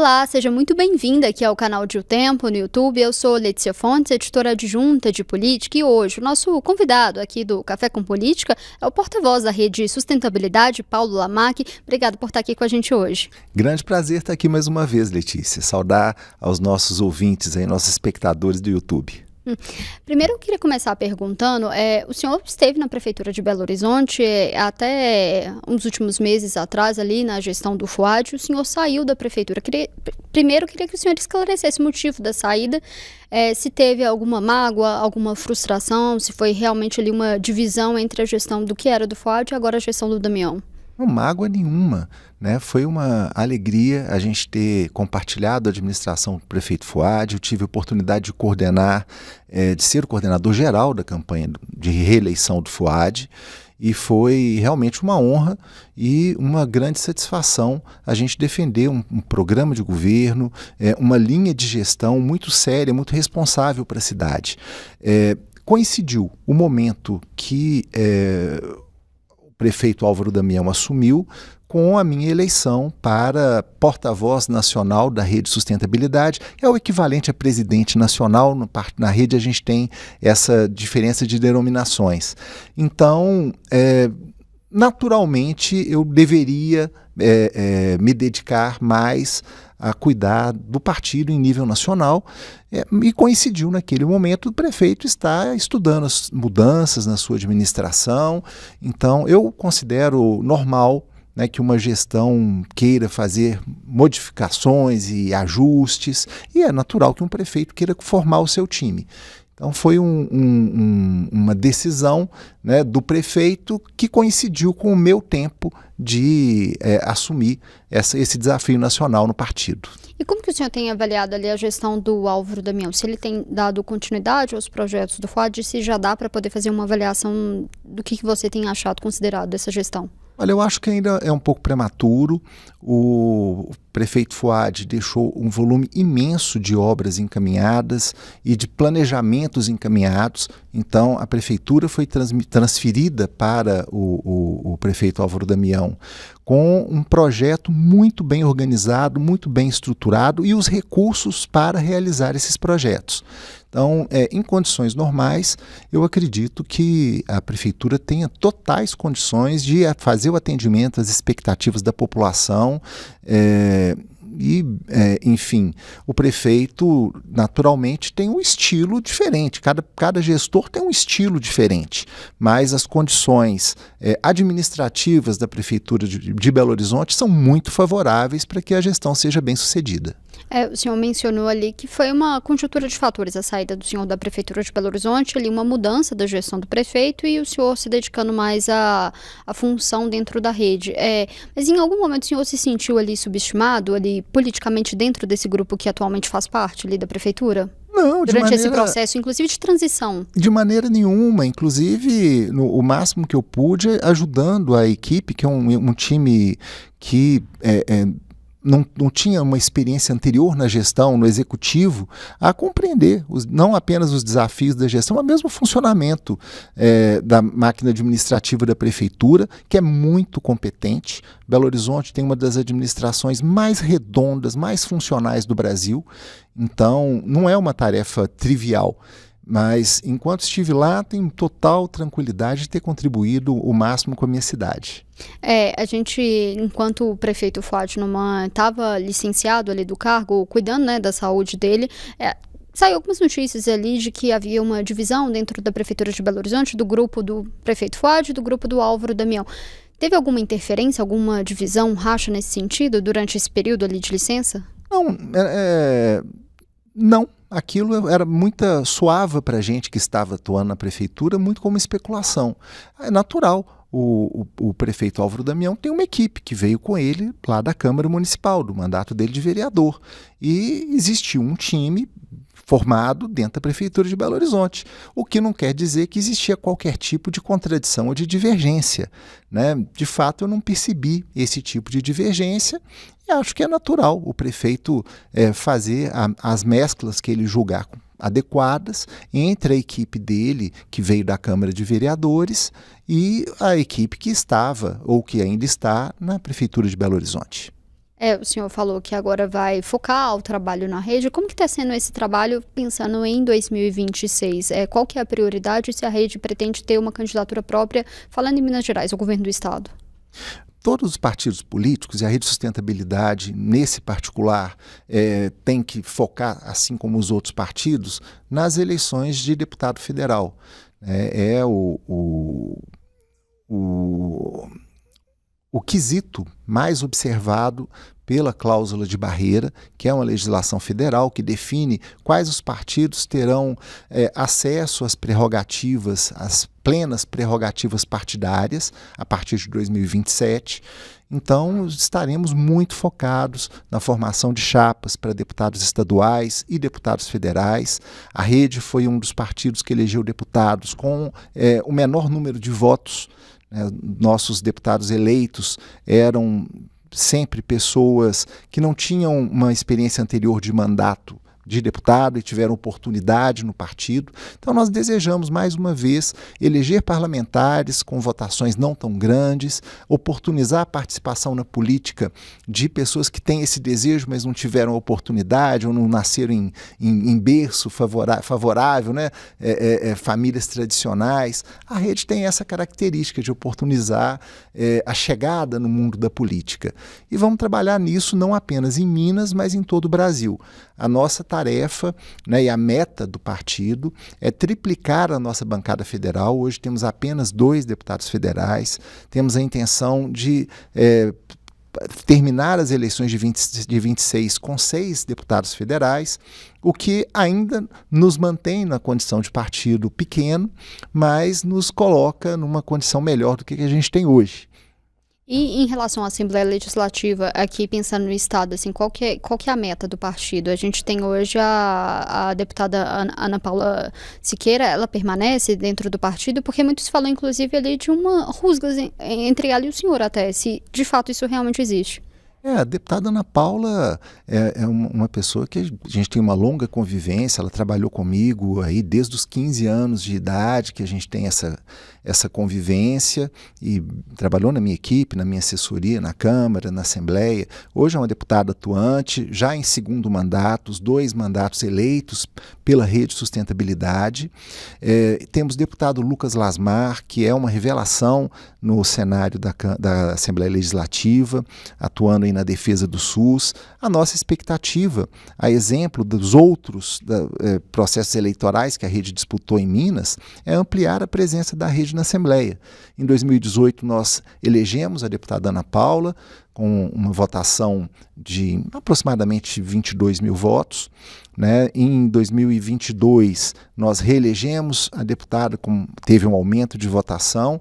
Olá, seja muito bem-vinda aqui ao canal de O Tempo no YouTube. Eu sou Letícia Fontes, editora adjunta de política, e hoje o nosso convidado aqui do Café com Política é o porta-voz da Rede Sustentabilidade, Paulo Lamaque. Obrigado por estar aqui com a gente hoje. Grande prazer estar aqui mais uma vez, Letícia. Saudar aos nossos ouvintes, nossos espectadores do YouTube. Primeiro eu queria começar perguntando, o senhor esteve na Prefeitura de Belo Horizonte até uns últimos meses atrás, ali na gestão do Fuad. O senhor saiu da Prefeitura. Primeiro eu queria que o senhor esclarecesse o motivo da saída, se teve alguma mágoa, alguma frustração, se foi realmente ali uma divisão entre a gestão do que era do Fuad e agora a gestão do Damião. Não, mágoa nenhuma, né? Foi uma alegria a gente ter compartilhado a administração com o prefeito Fuad. Eu tive a oportunidade de coordenar, de ser o coordenador geral da campanha de reeleição do Fuad, e foi realmente uma honra e uma grande satisfação a gente defender um programa de governo, uma linha de gestão muito séria, muito responsável para a cidade. Coincidiu o momento que o prefeito Álvaro Damião assumiu com a minha eleição para porta-voz nacional da Rede Sustentabilidade. É o equivalente a presidente nacional. Na rede a gente tem essa diferença de denominações. Então, naturalmente, eu deveria me dedicar mais a cuidar do partido em nível nacional, e coincidiu naquele momento o prefeito está estudando as mudanças na sua administração. Então eu considero normal, né, que uma gestão queira fazer modificações e ajustes, e é natural que um prefeito queira formar o seu time. Então foi uma decisão, né, do prefeito que coincidiu com o meu tempo de assumir esse desafio nacional no partido. E como que o senhor tem avaliado ali a gestão do Álvaro Damião? Se ele tem dado continuidade aos projetos do Fuad, se já dá para poder fazer uma avaliação do que você tem achado, considerado dessa gestão? Olha, eu acho que ainda é um pouco prematuro. O prefeito Fuad deixou um volume imenso de obras encaminhadas e de planejamentos encaminhados. Então, a prefeitura foi transferida para o prefeito Álvaro Damião com um projeto muito bem organizado, muito bem estruturado, e os recursos para realizar esses projetos. Então, em condições normais, eu acredito que a prefeitura tenha totais condições de fazer o atendimento às expectativas da população, enfim, o prefeito naturalmente tem um estilo diferente, cada gestor tem um estilo diferente, mas as condições administrativas da Prefeitura de Belo Horizonte são muito favoráveis para que a gestão seja bem sucedida. O senhor mencionou ali que foi uma conjuntura de fatores a saída do senhor da Prefeitura de Belo Horizonte, ali uma mudança da gestão do prefeito e o senhor se dedicando mais à função dentro da rede. Mas em algum momento o senhor se sentiu ali subestimado, ali politicamente dentro desse grupo que atualmente faz parte ali da Prefeitura? Não, durante esse processo, inclusive de transição? De maneira nenhuma, inclusive o máximo que eu pude ajudando a equipe, que é um time que não tinha uma experiência anterior na gestão, no executivo, a compreender não apenas os desafios da gestão, mas mesmo o funcionamento da máquina administrativa da prefeitura, que é muito competente. Belo Horizonte tem uma das administrações mais redondas, mais funcionais do Brasil, então não é uma tarefa trivial. Mas, enquanto estive lá, tenho total tranquilidade de ter contribuído o máximo com a minha cidade. A gente, enquanto o prefeito Fuad Numan estava licenciado ali do cargo, cuidando, né, da saúde dele, saiu algumas notícias ali de que havia uma divisão dentro da Prefeitura de Belo Horizonte, do grupo do prefeito Fuad e do grupo do Álvaro Damião. Teve alguma interferência, alguma divisão, racha nesse sentido durante esse período ali de licença? Não. Aquilo era muito suave para a gente que estava atuando na prefeitura, muito como especulação. É natural, o prefeito Álvaro Damião tem uma equipe que veio com ele lá da Câmara Municipal, do mandato dele de vereador. E existiu um time formado dentro da Prefeitura de Belo Horizonte, o que não quer dizer que existia qualquer tipo de contradição ou de divergência, né? De fato, eu não percebi esse tipo de divergência e acho que é natural o prefeito fazer as mesclas que ele julgar adequadas entre a equipe dele, que veio da Câmara de Vereadores, e a equipe que estava ou que ainda está na Prefeitura de Belo Horizonte. O senhor falou que agora vai focar o trabalho na rede. Como que está sendo esse trabalho pensando em 2026? Qual que é a prioridade se a rede pretende ter uma candidatura própria, falando em Minas Gerais, o governo do estado? Todos os partidos políticos, e a Rede Sustentabilidade, nesse particular, tem que focar, assim como os outros partidos, nas eleições de deputado federal. O quesito mais observado pela cláusula de barreira, que é uma legislação federal que define quais os partidos terão acesso às prerrogativas, às plenas prerrogativas partidárias a partir de 2027. Então, estaremos muito focados na formação de chapas para deputados estaduais e deputados federais. A Rede foi um dos partidos que elegeu deputados com o menor número de votos. Nossos deputados eleitos eram sempre pessoas que não tinham uma experiência anterior de mandato de deputado e tiveram oportunidade no partido. Então nós desejamos mais uma vez eleger parlamentares com votações não tão grandes, oportunizar a participação na política de pessoas que têm esse desejo, mas não tiveram oportunidade ou não nasceram em berço favorável, né? Famílias tradicionais. A rede tem essa característica de oportunizar a chegada no mundo da política. E vamos trabalhar nisso não apenas em Minas, mas em todo o Brasil. A nossa tarefa, né, e a meta do partido é triplicar a nossa bancada federal. Hoje temos apenas 2 deputados federais. Temos a intenção de terminar as eleições de 26 com 6 deputados federais, o que ainda nos mantém na condição de partido pequeno, mas nos coloca numa condição melhor do que a gente tem hoje. E em relação à Assembleia Legislativa, aqui pensando no Estado, assim, qual que é a meta do partido? A gente tem hoje a deputada Ana Paula Siqueira, ela permanece dentro do partido, porque muitos falam, inclusive, ali de uma rusga entre ela e o senhor até, se de fato isso realmente existe. A deputada Ana Paula é uma pessoa que a gente tem uma longa convivência. Ela trabalhou comigo aí desde os 15 anos de idade que a gente tem essa convivência e trabalhou na minha equipe, na minha assessoria, na Câmara, na Assembleia. Hoje é uma deputada atuante, já em segundo mandato, os 2 mandatos eleitos pela Rede Sustentabilidade. Temos o deputado Lucas Lasmar, que é uma revelação no cenário da Assembleia Legislativa, atuando aí na defesa do SUS. A nossa expectativa, a exemplo dos outros processos eleitorais que a rede disputou em Minas, é ampliar a presença da rede na Assembleia. Em 2018, nós elegemos a deputada Ana Paula, com uma votação de aproximadamente 22 mil votos. Né? Em 2022, nós reelegemos a deputada, teve um aumento de votação,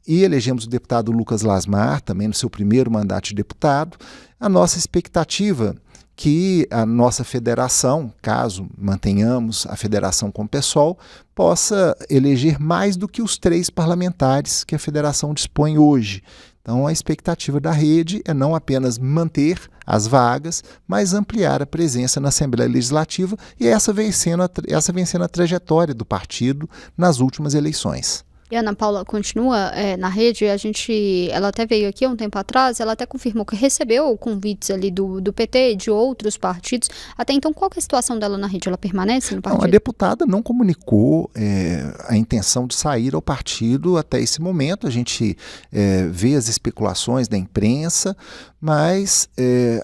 e elegemos o deputado Lucas Lasmar, também no seu primeiro mandato de deputado. A nossa expectativa que a nossa federação, caso mantenhamos a federação com o PSOL, possa eleger mais do que os 3 parlamentares que a federação dispõe hoje. Então, a expectativa da rede é não apenas manter as vagas, mas ampliar a presença na Assembleia Legislativa, e essa vem sendo a trajetória do partido nas últimas eleições. E a Ana Paula continua na rede. Ela até veio aqui há um tempo atrás, ela até confirmou que recebeu convites ali do PT e de outros partidos. Até então, qual que é a situação dela na rede? Ela permanece no partido? Não, a deputada não comunicou a intenção de sair ao partido até esse momento. A gente vê as especulações da imprensa, mas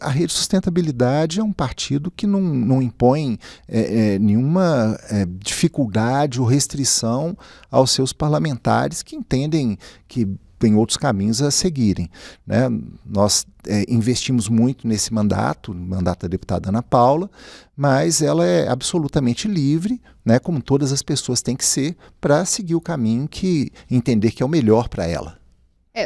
a Rede Sustentabilidade é um partido que não impõe nenhuma dificuldade ou restrição aos seus parlamentares que entendem que tem outros caminhos a seguirem. Né? Nós investimos muito nesse mandato da deputada Ana Paula, mas ela é absolutamente livre, né, como todas as pessoas têm que ser, para seguir o caminho que entender que é o melhor para ela.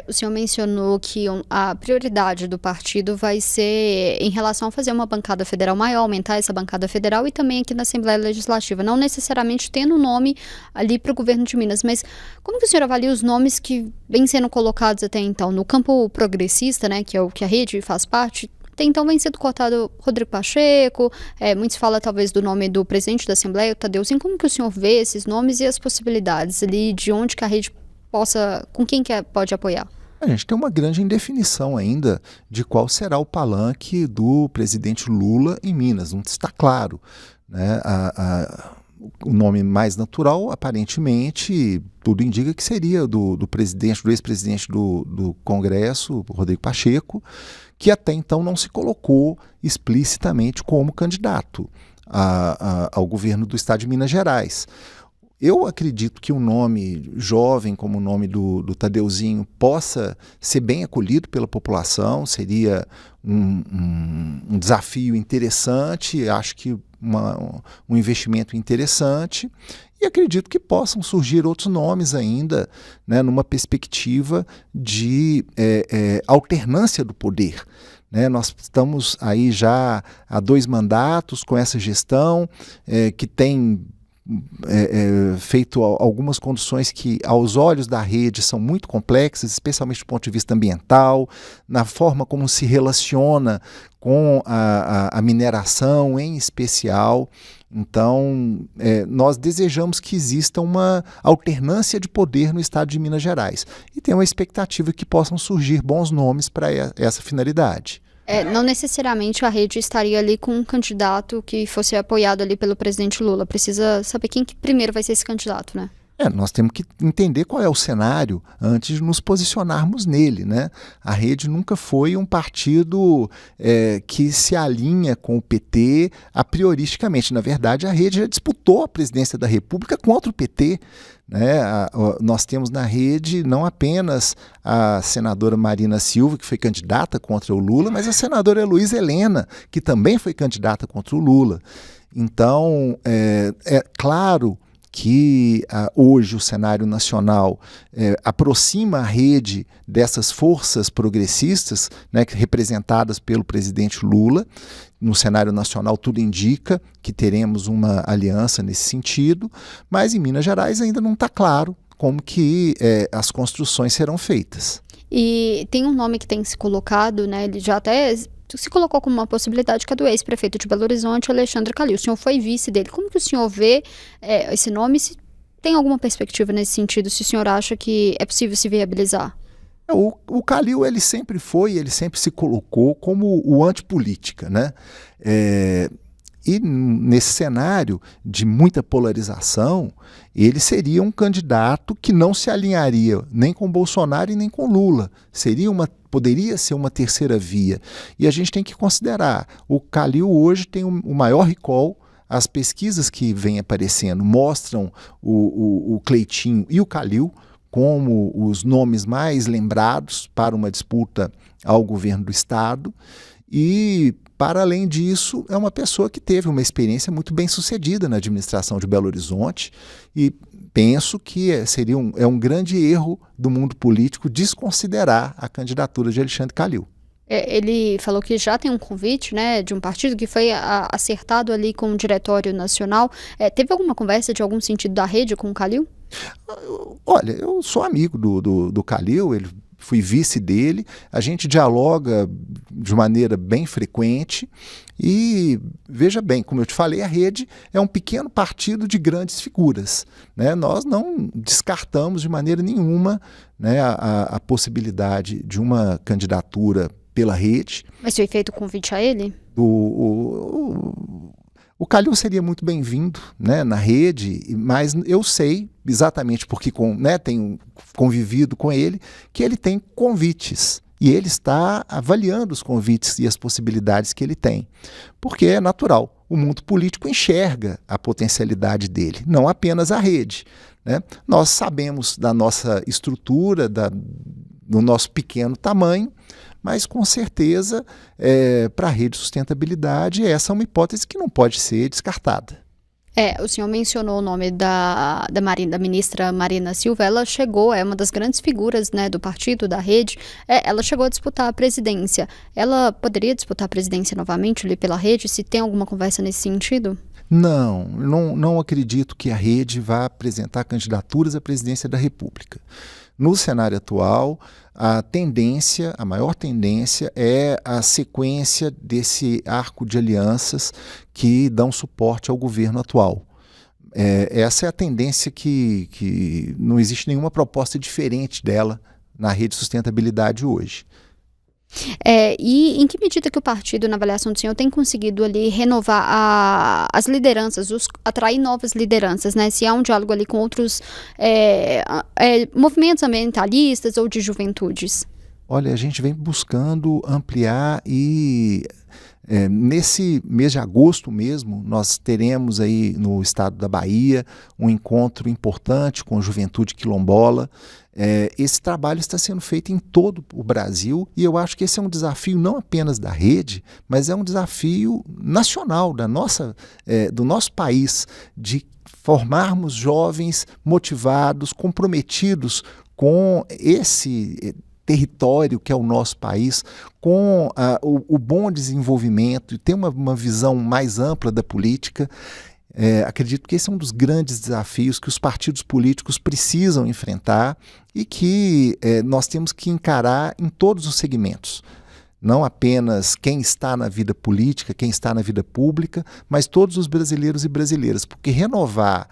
O senhor mencionou que a prioridade do partido vai ser em relação a fazer uma bancada federal maior, aumentar essa bancada federal e também aqui na Assembleia Legislativa, não necessariamente tendo um nome ali para o governo de Minas, mas como que o senhor avalia os nomes que vêm sendo colocados até então? No campo progressista, né, que é o que a rede faz parte, até então vem sendo cotado Rodrigo Pacheco, muitos falam talvez do nome do presidente da Assembleia, o Tadeuzinho. Como que o senhor vê esses nomes e as possibilidades ali de onde que a rede com quem que pode apoiar? A gente tem uma grande indefinição ainda de qual será o palanque do presidente Lula em Minas, não está claro, né? O nome mais natural, aparentemente, tudo indica que seria do presidente, do ex-presidente do Congresso, Rodrigo Pacheco, que até então não se colocou explicitamente como candidato ao governo do estado de Minas Gerais. Eu acredito que um nome jovem como o nome do Tadeuzinho possa ser bem acolhido pela população, seria um desafio interessante, acho que um investimento interessante, e acredito que possam surgir outros nomes ainda, né, numa perspectiva de alternância do poder. Né, nós estamos aí já há 2 mandatos com essa gestão que tem feito algumas condições que aos olhos da rede são muito complexas, especialmente do ponto de vista ambiental, na forma como se relaciona com a mineração em especial. Então, nós desejamos que exista uma alternância de poder no estado de Minas Gerais e tem uma expectativa que possam surgir bons nomes para essa finalidade. Não necessariamente a rede estaria ali com um candidato que fosse apoiado ali pelo presidente Lula. Precisa saber quem que primeiro vai ser esse candidato, né? Nós temos que entender qual é o cenário antes de nos posicionarmos nele, né? A rede nunca foi um partido que se alinha com o PT a prioristicamente. Na verdade, a rede já disputou a presidência da República contra o PT. Né? Nós temos na rede não apenas a senadora Marina Silva, que foi candidata contra o Lula, mas a senadora Heloísa Helena, que também foi candidata contra o Lula. Então, é claro que hoje o cenário nacional aproxima a rede dessas forças progressistas, né, representadas pelo presidente Lula. No cenário nacional tudo indica que teremos uma aliança nesse sentido, mas em Minas Gerais ainda não está claro como que as construções serão feitas. E tem um nome que tem se colocado, né, ele já até se colocou como uma possibilidade, que é do ex-prefeito de Belo Horizonte, Alexandre Calil. O senhor foi vice dele. Como que o senhor vê esse nome? Se tem alguma perspectiva nesse sentido? Se o senhor acha que é possível se viabilizar? O Calil, ele sempre se colocou como o antipolítica, né? E nesse cenário de muita polarização, ele seria um candidato que não se alinharia nem com Bolsonaro e nem com Lula. Poderia ser uma terceira via. E a gente tem que considerar, o Calil hoje tem o maior recall. As pesquisas que vêm aparecendo mostram o Cleitinho e o Calil como os nomes mais lembrados para uma disputa ao governo do estado. E, para além disso, é uma pessoa que teve uma experiência muito bem sucedida na administração de Belo Horizonte e penso que seria um grande erro do mundo político desconsiderar a candidatura de Alexandre Calil. Ele falou que já tem um convite, né, de um partido que foi acertado ali com o Diretório Nacional. Teve alguma conversa de algum sentido da rede com o Calil? Olha, eu sou amigo do Calil, fui vice dele, a gente dialoga de maneira bem frequente e, veja bem, como eu te falei, a rede é um pequeno partido de grandes figuras. Né? Nós não descartamos de maneira nenhuma, né, a possibilidade de uma candidatura pela rede. Mas foi feito o convite a ele? O Calil seria muito bem-vindo, né, na rede, mas eu sei, exatamente porque tenho convivido com ele, que ele tem convites. E ele está avaliando os convites e as possibilidades que ele tem. Porque é natural, o mundo político enxerga a potencialidade dele, não apenas a rede. Né? Nós sabemos da nossa estrutura, do nosso pequeno tamanho, mas com certeza, para a rede de sustentabilidade, essa é uma hipótese que não pode ser descartada. O senhor mencionou o nome da ministra Marina Silva. Ela chegou, é uma das grandes figuras, né, do partido, da rede. Ela chegou a disputar a presidência. Ela poderia disputar a presidência novamente ali pela rede? Se tem alguma conversa nesse sentido? Não acredito que a rede vá apresentar candidaturas à presidência da República. No cenário atual, a maior tendência é a sequência desse arco de alianças que dão suporte ao governo atual. Essa é a tendência que não existe nenhuma proposta diferente dela na Rede Sustentabilidade hoje. E em que medida que o partido, na avaliação do senhor, tem conseguido ali renovar as lideranças, atrair novas lideranças, né? Se há um diálogo ali com outros movimentos ambientalistas ou de juventudes? Olha, a gente vem buscando ampliar e nesse mês de agosto mesmo, nós teremos aí no estado da Bahia um encontro importante com a juventude quilombola. Esse trabalho está sendo feito em todo o Brasil e eu acho que esse é um desafio não apenas da rede, mas é um desafio nacional do nosso país, de formarmos jovens motivados, comprometidos com esse território que é o nosso país, com o bom desenvolvimento e ter uma visão mais ampla da política. Acredito que esse é um dos grandes desafios que os partidos políticos precisam enfrentar e que nós temos que encarar em todos os segmentos. Não apenas quem está na vida política, quem está na vida pública, mas todos os brasileiros e brasileiras, porque renovar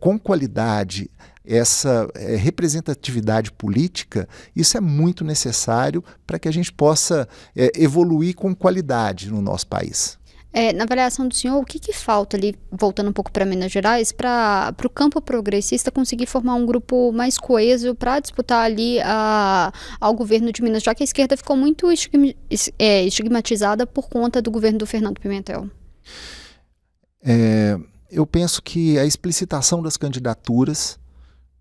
com qualidade essa representatividade política, isso é muito necessário para que a gente possa evoluir com qualidade no nosso país. Na avaliação do senhor, o que falta ali, voltando um pouco para Minas Gerais, para o campo progressista conseguir formar um grupo mais coeso para disputar ali ao governo de Minas, já que a esquerda ficou muito estigmatizada por conta do governo do Fernando Pimentel? Eu penso que a explicitação das candidaturas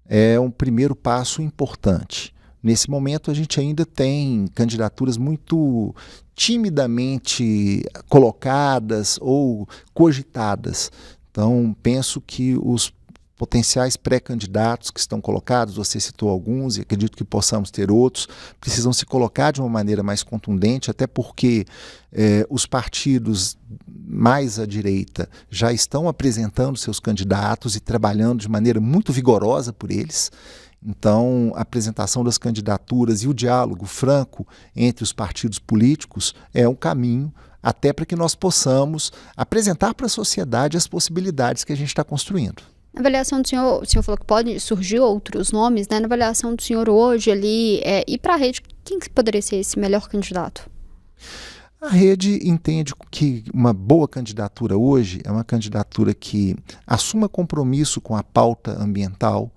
é um primeiro passo importante. Nesse momento, a gente ainda tem candidaturas muito timidamente colocadas ou cogitadas. Então, penso que os potenciais pré-candidatos que estão colocados, você citou alguns e acredito que possamos ter outros, precisam se colocar de uma maneira mais contundente, até porque os partidos mais à direita já estão apresentando seus candidatos e trabalhando de maneira muito vigorosa por eles. Então, a apresentação das candidaturas e o diálogo franco entre os partidos políticos é um caminho até para que nós possamos apresentar para a sociedade as possibilidades que a gente está construindo. Na avaliação do senhor, o senhor falou que pode surgir outros nomes, né? Na avaliação do senhor hoje ali, e para a rede, quem que poderia ser esse melhor candidato? A rede entende que uma boa candidatura hoje é uma candidatura que assuma compromisso com a pauta ambiental,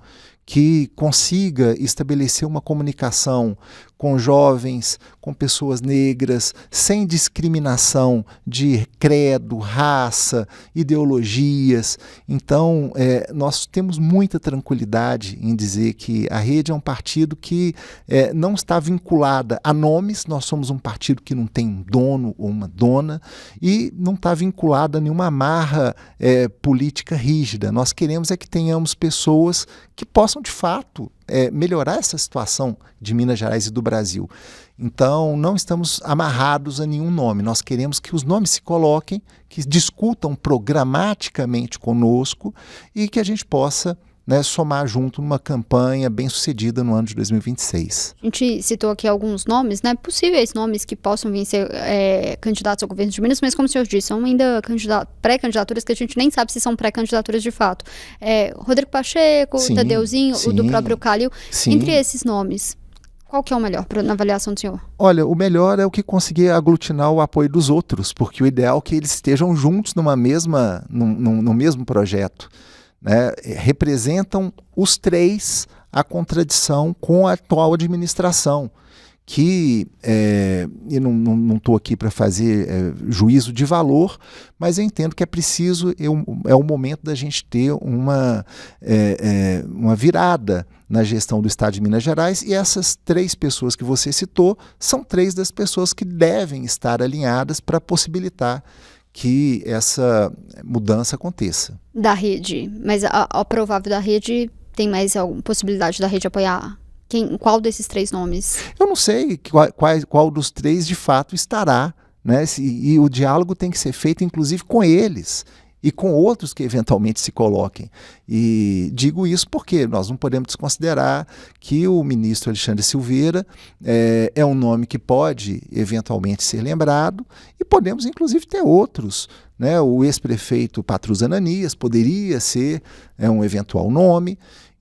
que consiga estabelecer uma comunicação com jovens, com pessoas negras, sem discriminação de credo, raça, ideologias. Então, nós temos muita tranquilidade em dizer que a rede é um partido que não está vinculada a nomes, nós somos um partido que não tem um dono ou uma dona e não está vinculado a nenhuma amarra política rígida. Nós queremos que tenhamos pessoas que possam, de fato, melhorar essa situação de Minas Gerais e do Brasil. Então, não estamos amarrados a nenhum nome. Nós queremos que os nomes se coloquem, que discutam programaticamente conosco e que a gente possa somar junto numa campanha bem-sucedida no ano de 2026. A gente citou aqui alguns nomes, né? Possíveis nomes que possam vir ser candidatos ao governo de Minas, mas como o senhor disse, são ainda pré-candidaturas que a gente nem sabe se são pré-candidaturas de fato. Rodrigo Pacheco, sim, Tadeuzinho, sim, o do próprio Calil. Sim. Entre esses nomes, qual que é o melhor na avaliação do senhor? Olha, o melhor é o que conseguir aglutinar o apoio dos outros, porque o ideal é que eles estejam juntos no mesmo projeto. Representam os três a contradição com a atual administração, que eu não estou aqui para fazer juízo de valor, mas eu entendo que é preciso, é o momento da gente ter uma virada na gestão do Estado de Minas Gerais, e essas três pessoas que você citou são três das pessoas que devem estar alinhadas para possibilitar que essa mudança aconteça. Da rede, mas a provável da rede, tem mais alguma possibilidade da rede apoiar? Qual desses três nomes? Eu não sei qual dos três de fato estará, e o diálogo tem que ser feito inclusive com eles e com outros que eventualmente se coloquem. E digo isso porque nós não podemos desconsiderar que o ministro Alexandre Silveira é um nome que pode eventualmente ser lembrado e podemos inclusive ter outros. O ex-prefeito Patrus Ananias poderia ser um eventual nome.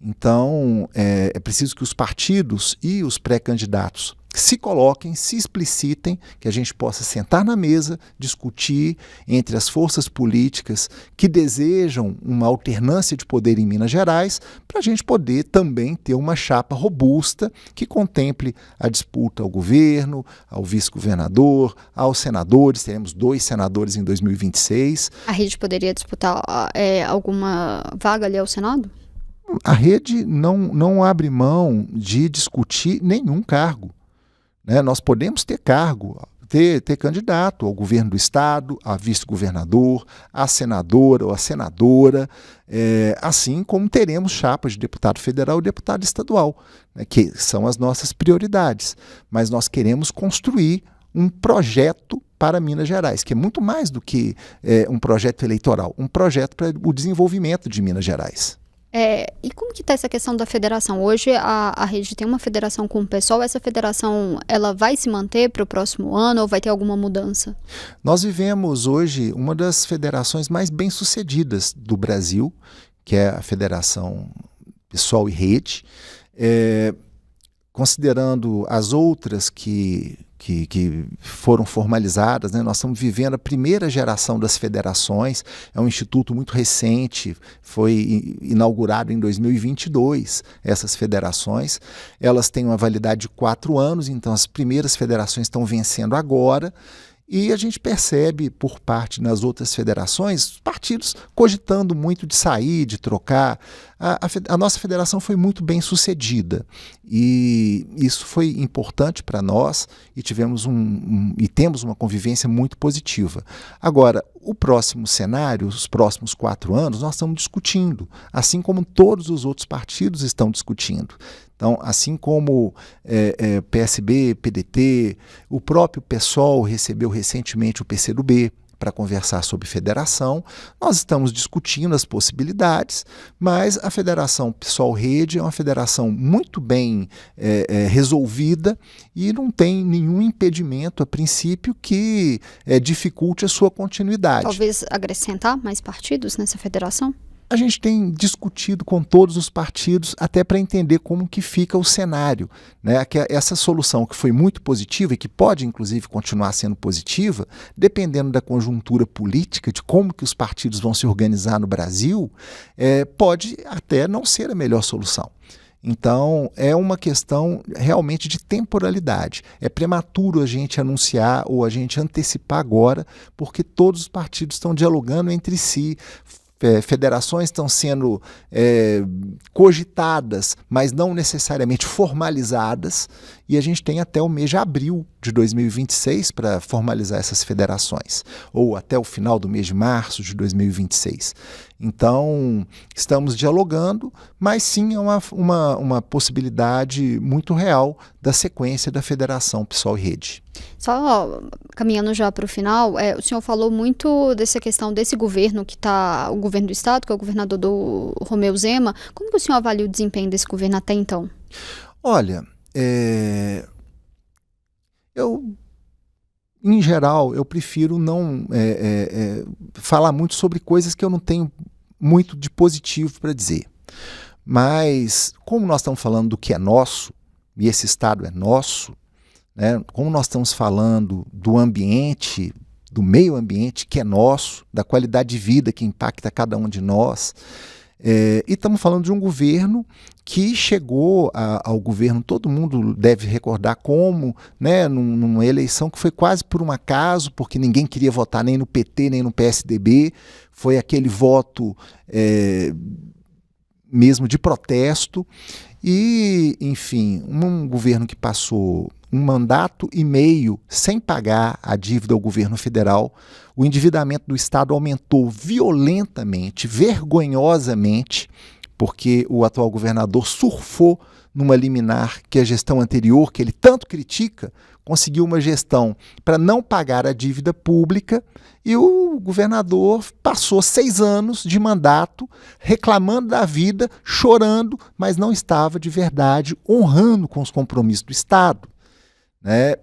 Então, é preciso que os partidos e os pré-candidatos se coloquem, se explicitem, que a gente possa sentar na mesa, discutir entre as forças políticas que desejam uma alternância de poder em Minas Gerais, para a gente poder também ter uma chapa robusta que contemple a disputa ao governo, ao vice-governador, aos senadores. Teremos 2 senadores em 2026. A Rede poderia disputar alguma vaga ali ao Senado? A Rede não abre mão de discutir nenhum cargo. Nós podemos ter cargo, ter candidato ao governo do Estado, a vice-governador, a senadora ou a senadora, assim como teremos chapas de deputado federal e deputado estadual, que são as nossas prioridades. Mas nós queremos construir um projeto para Minas Gerais, que é muito mais do que um projeto eleitoral, um projeto para o desenvolvimento de Minas Gerais. E como que está essa questão da federação? Hoje a Rede tem uma federação com o PSOL. Essa federação ela vai se manter para o próximo ano ou vai ter alguma mudança? Nós vivemos hoje uma das federações mais bem-sucedidas do Brasil, que é a Federação PSOL e Rede. Considerando as outras que foram formalizadas, nós estamos vivendo a primeira geração das federações. É um instituto muito recente, foi inaugurado em 2022, essas federações. Elas têm uma validade de 4 anos, então as primeiras federações estão vencendo agora. E a gente percebe por parte das outras federações, os partidos cogitando muito de sair, de trocar. A nossa federação foi muito bem sucedida e isso foi importante para nós e temos uma convivência muito positiva. Agora, o próximo cenário, os próximos 4 anos, nós estamos discutindo, assim como todos os outros partidos estão discutindo. Então, assim como PSB, PDT, o próprio PSOL recebeu recentemente o PCdoB para conversar sobre federação, nós estamos discutindo as possibilidades, mas a Federação PSOL-Rede é uma federação muito bem resolvida e não tem nenhum impedimento, a princípio, que dificulte a sua continuidade. Talvez acrescentar mais partidos nessa federação? A gente tem discutido com todos os partidos até para entender como que fica o cenário, que essa solução que foi muito positiva e que pode inclusive continuar sendo positiva, dependendo da conjuntura política, de como que os partidos vão se organizar no Brasil, pode até não ser a melhor solução. Então, é uma questão realmente de temporalidade. É prematuro a gente anunciar ou a gente antecipar agora, porque todos os partidos estão dialogando entre si. Federações estão sendo cogitadas, mas não necessariamente formalizadas, e a gente tem até o mês de abril de 2026 para formalizar essas federações, ou até o final do mês de março de 2026. Então, estamos dialogando, mas sim é uma possibilidade muito real da sequência da Federação PSOL e Rede. Só caminhando já para o final, o senhor falou muito dessa questão desse governo que está, o governo do Estado, que é o governador do Romeu Zema. Como que o senhor avalia o desempenho desse governo até então? Olha, em geral, eu prefiro não falar muito sobre coisas que eu não tenho muito de positivo para dizer. Mas, como nós estamos falando do que é nosso, e esse Estado é nosso, como nós estamos falando do ambiente, do meio ambiente que é nosso, da qualidade de vida que impacta cada um de nós, e estamos falando de um governo que chegou ao governo, todo mundo deve recordar como, numa eleição que foi quase por um acaso, porque ninguém queria votar nem no PT, nem no PSDB, foi aquele voto mesmo de protesto, e, enfim, um governo que passou um mandato e meio sem pagar a dívida ao governo federal, o endividamento do Estado aumentou violentamente, vergonhosamente, porque o atual governador surfou numa liminar que a gestão anterior, que ele tanto critica, conseguiu uma gestão para não pagar a dívida pública, e o governador passou 6 anos de mandato reclamando da vida, chorando, mas não estava de verdade honrando com os compromissos do Estado.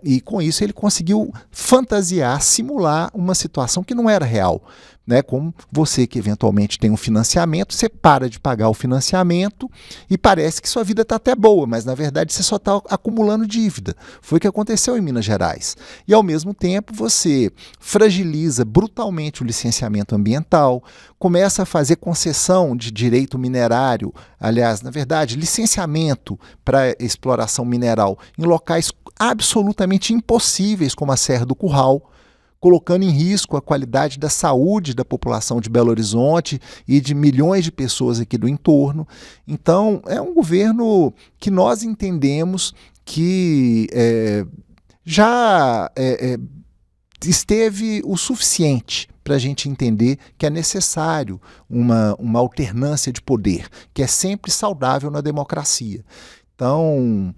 E com isso ele conseguiu fantasiar, simular uma situação que não era real. né? Como você que eventualmente tem um financiamento, você para de pagar o financiamento e parece que sua vida está até boa, mas na verdade você só está acumulando dívida. Foi o que aconteceu em Minas Gerais. E ao mesmo tempo você fragiliza brutalmente o licenciamento ambiental, começa a fazer concessão de direito minerário, aliás, na verdade, licenciamento para exploração mineral em locais absolutamente impossíveis como a Serra do Curral, colocando em risco a qualidade da saúde da população de Belo Horizonte e de milhões de pessoas aqui do entorno. Então, é um governo que nós entendemos que já esteve o suficiente para a gente entender que é necessário uma alternância de poder, que é sempre saudável na democracia. Então,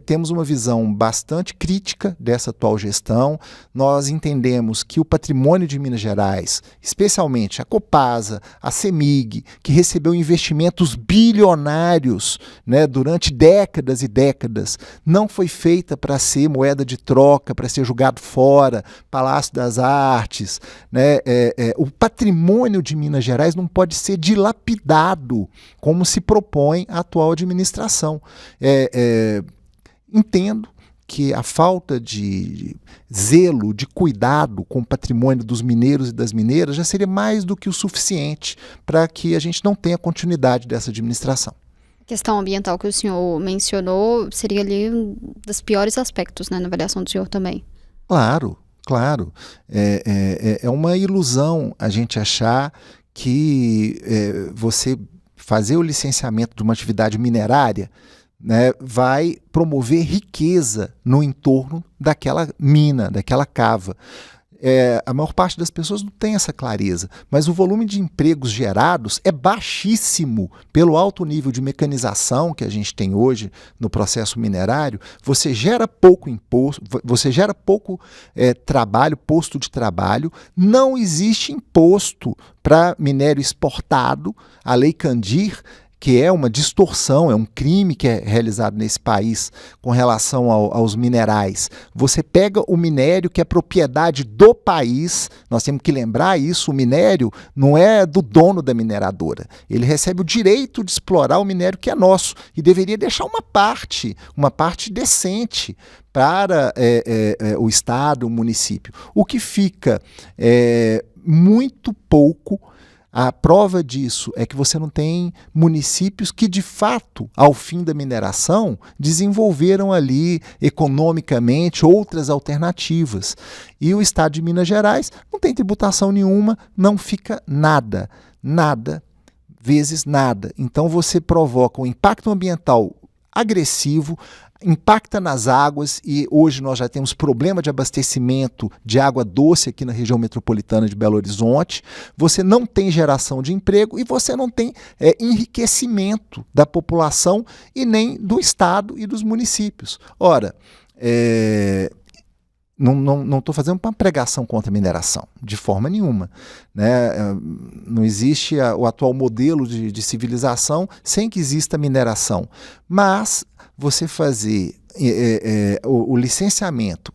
temos uma visão bastante crítica dessa atual gestão. Nós entendemos que o patrimônio de Minas Gerais, especialmente a Copasa, a CEMIG, que recebeu investimentos bilionários, né, durante décadas e décadas, não foi feita para ser moeda de troca, para ser jogado fora, Palácio das Artes. Né, o patrimônio de Minas Gerais não pode ser dilapidado, como se propõe a atual administração. Entendo que a falta de zelo, de cuidado com o patrimônio dos mineiros e das mineiras já seria mais do que o suficiente para que a gente não tenha continuidade dessa administração. A questão ambiental que o senhor mencionou seria ali um dos piores aspectos, né, na avaliação do senhor também. Claro, claro. É uma ilusão a gente achar que você fazer o licenciamento de uma atividade minerária, né, vai promover riqueza no entorno daquela mina, daquela cava. A maior parte das pessoas não tem essa clareza, mas o volume de empregos gerados é baixíssimo pelo alto nível de mecanização que a gente tem hoje no processo minerário. Você gera pouco imposto, você gera pouco trabalho, posto de trabalho, não existe imposto para minério exportado. A Lei Candir, que é uma distorção, é um crime que é realizado nesse país com relação aos minerais. Você pega o minério que é propriedade do país, nós temos que lembrar isso, o minério não é do dono da mineradora, ele recebe o direito de explorar o minério que é nosso e deveria deixar uma parte decente para o Estado, o município. O que fica muito pouco. A prova disso é que você não tem municípios que, de fato, ao fim da mineração, desenvolveram ali economicamente outras alternativas. E o Estado de Minas Gerais não tem tributação nenhuma, não fica nada, vezes nada. Então você provoca um impacto ambiental agressivo, impacta nas águas e hoje nós já temos problema de abastecimento de água doce aqui na região metropolitana de Belo Horizonte. Você não tem geração de emprego e você não tem enriquecimento da população e nem do Estado e dos municípios. Ora, não estou fazendo uma pregação contra a mineração, de forma nenhuma. Né? Não existe o atual modelo de civilização sem que exista mineração. Mas você fazer o licenciamento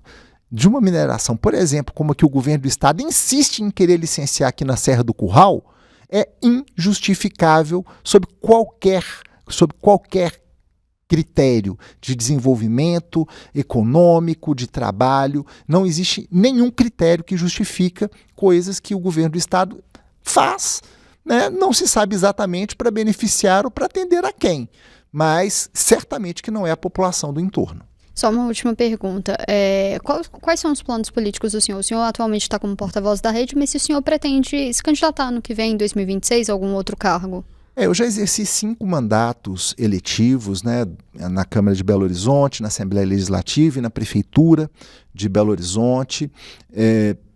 de uma mineração, por exemplo, como que o governo do estado insiste em querer licenciar aqui na Serra do Curral, é injustificável sob qualquer critério de desenvolvimento econômico, de trabalho. Não existe nenhum critério que justifica coisas que o governo do estado faz, né? Não se sabe exatamente para beneficiar ou para atender a quem, mas certamente que não é a população do entorno. Só uma última pergunta. Quais são os planos políticos do senhor? O senhor atualmente está como porta-voz da rede, mas se o senhor pretende se candidatar no que vem, em 2026, a algum outro cargo? Eu já exerci 5 mandatos eletivos, né, na Câmara de Belo Horizonte, na Assembleia Legislativa e na Prefeitura de Belo Horizonte.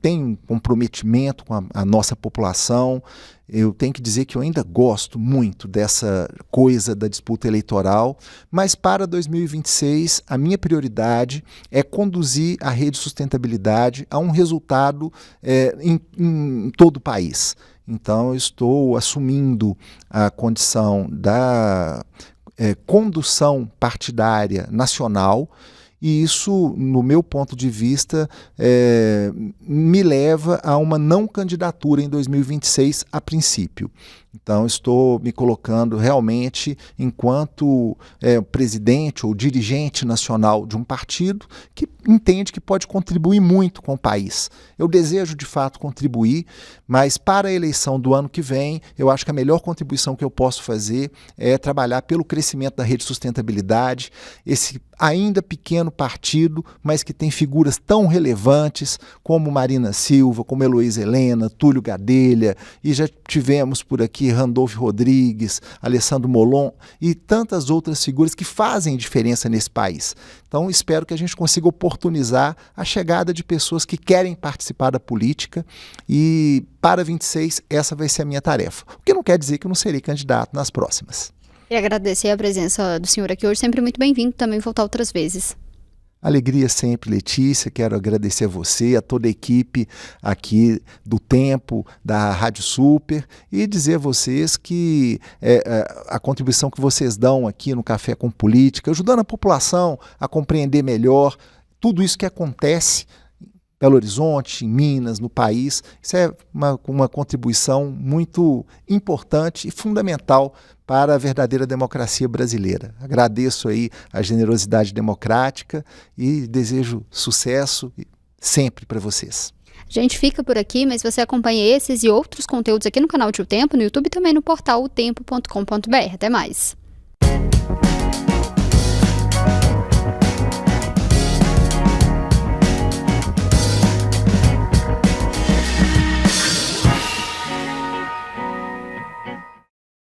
Tenho um comprometimento com a nossa população. Eu tenho que dizer que eu ainda gosto muito dessa coisa da disputa eleitoral, mas para 2026 a minha prioridade é conduzir a Rede Sustentabilidade a um resultado em todo o país. Então, eu estou assumindo a condição da condução partidária nacional e isso, no meu ponto de vista, me leva a uma não candidatura em 2026 a princípio. Então, estou me colocando realmente enquanto presidente ou dirigente nacional de um partido que entende que pode contribuir muito com o país. Eu desejo, de fato, contribuir, mas para a eleição do ano que vem, eu acho que a melhor contribuição que eu posso fazer é trabalhar pelo crescimento da rede de sustentabilidade, esse ainda pequeno partido, mas que tem figuras tão relevantes como Marina Silva, como Heloísa Helena, Túlio Gadelha, e já tivemos por aqui Randolfo Rodrigues, Alessandro Molon e tantas outras figuras que fazem diferença nesse país. Então, espero que a gente consiga oportunizar a chegada de pessoas que querem participar da política e, para 26, essa vai ser a minha tarefa. O que não quer dizer que eu não serei candidato nas próximas. E agradecer a presença do senhor aqui hoje, sempre muito bem-vindo, também voltar outras vezes. Alegria sempre, Letícia. Quero agradecer a você, a toda a equipe aqui do Tempo, da Rádio Super, e dizer a vocês que a contribuição que vocês dão aqui no Café com Política, ajudando a população a compreender melhor tudo isso que acontece em Belo Horizonte, em Minas, no país, isso é uma contribuição muito importante e fundamental para a verdadeira democracia brasileira. Agradeço aí a generosidade democrática e desejo sucesso sempre para vocês. A gente fica por aqui, mas você acompanha esses e outros conteúdos aqui no canal de O Tempo, no YouTube e também no portal otempo.com.br. Até mais!